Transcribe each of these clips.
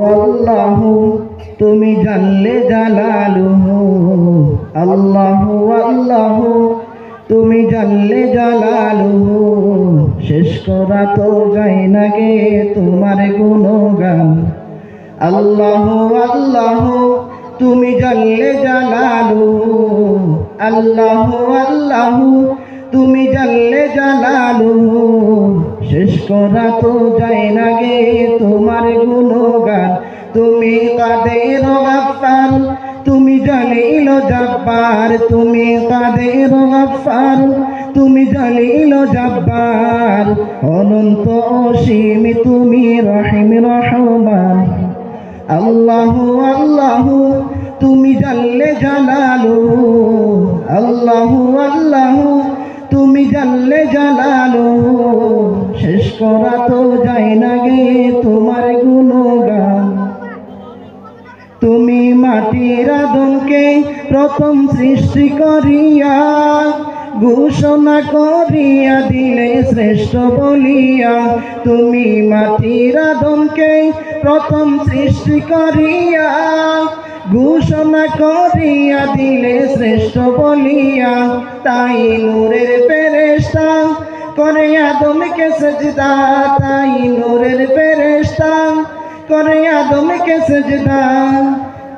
আল্লাহু তুমি জানলে জালালুহু, আল্লাহু আল্লাহু তুমি জানলে জালালুহু। শেষ করা তো যায় না গে তোমার গুণগান। আল্লাহু আল্লাহু তুমি জানলে জালালুহু, আল্লাহু আল্লাহু তুমি জানলে জালালুহু। শেষ করা তো যায় না গে তোমার গুণগান। তুমি কাদের গাফফার, তুমি জালিল জব্বার, তুমি কাদের গাফফার, তুমি জালিল জব্বার। অনন্ত অসীম তুমি রহিম রহমান। আল্লাহু আল্লাহু তুমি জানলে জালালুহু, আল্লাহু আল্লাহু তুমি জানলে জালালুহু। শেষ করা তো যায় না গে তোমার গুণগান। তুমি মাটির আদমকে প্রথম সৃষ্টি করিয়া ঘোষণা করিয়া দিলে শ্রেষ্ঠ বলিয়া। তুমি মাটির আদমকে প্রথম সৃষ্টি করিয়া ঘোষণা করিয়া দিলে শ্রেষ্ঠ বলিয়া। তাই নূরের ফেরেশতা করে আদমকে সেজদা, তাই নূরের ফেরেশতা করে আদমকে সেজদা।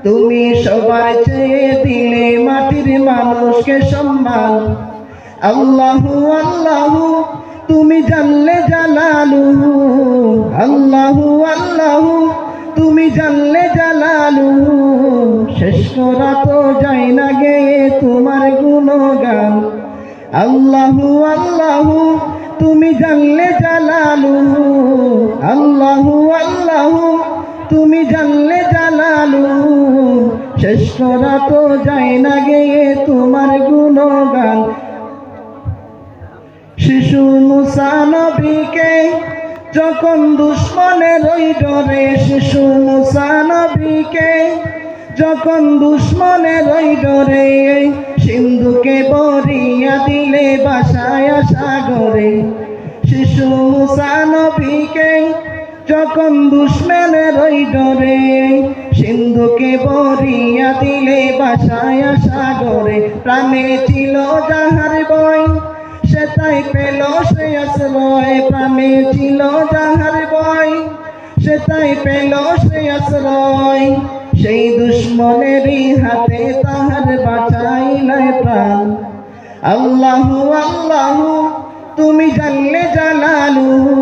তুমি সবার চেয়ে দিলে মাটির মানুষকে সম্মান। আল্লাহু আল্লাহু তুমি জানলে জালালুহু, আল্লাহু আল্লাহু তুমি জানলে জালালুহু। শেষ করা তো যায় না গে তোমার গুণগান। আল্লাহু আল্লাহু তুমি জানলে জালালুহু, আল্লাহু আল্লাহু তুমি জানলে জালালুহু। শেষ করা তো যায় না গে তোমার গুণগান। শিশু মুসা নবীকে যখন দুশ্মনের ওই ডরে, শিশু মুসা নবীকে যখন দুশ্মনের ওই ডরে সিন্ধুকে বরিয়া দিলে বাসায় সাগরে। শিশু মুসা নবীকে যখন দুশ্মনের ওই ডরে সিন্ধুকে বরিয়া দিলে বাসায় সাগরে। প্রাণে ছিল যাহার ভয় সে তাই পেল সে আশ্রয়, প্রাণে ছিল যাহার ভয় সে তাই পেল সে আশ্রয়। সেই দুশ্মনেরই হাতে তাহার বাঁচাইলে প্রাণ। আল্লাহু আল্লাহু তুমি জানলে জালালুহু,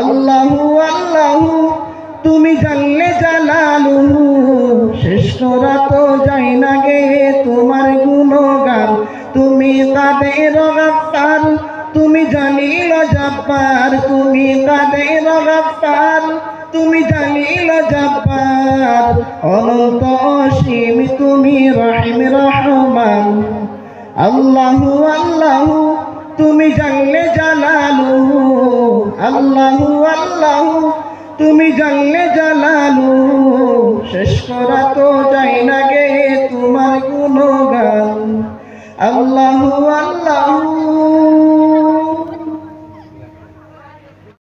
আল্লাহু আল্লাহু তুমি জানলে জালালুহু। শেষ করা তো যায় না গে তোমার গুণগান। তুমি কাদের গাফফার, তুমি জালিল জব্বার, তুমি কাদের গাফফার, তুমি জালিল জব্বার। অনন্ত অসীম তুমি রহিম রহমান। আল্লাহু আল্লাহু তুমি জানলে জালালুহু, আল্লাহু আল্লাহু তুমি জানলে জালালুহু। শেষ করা তো যায় না গে তোমার গুণগান। আল্লাহু আল্লাহু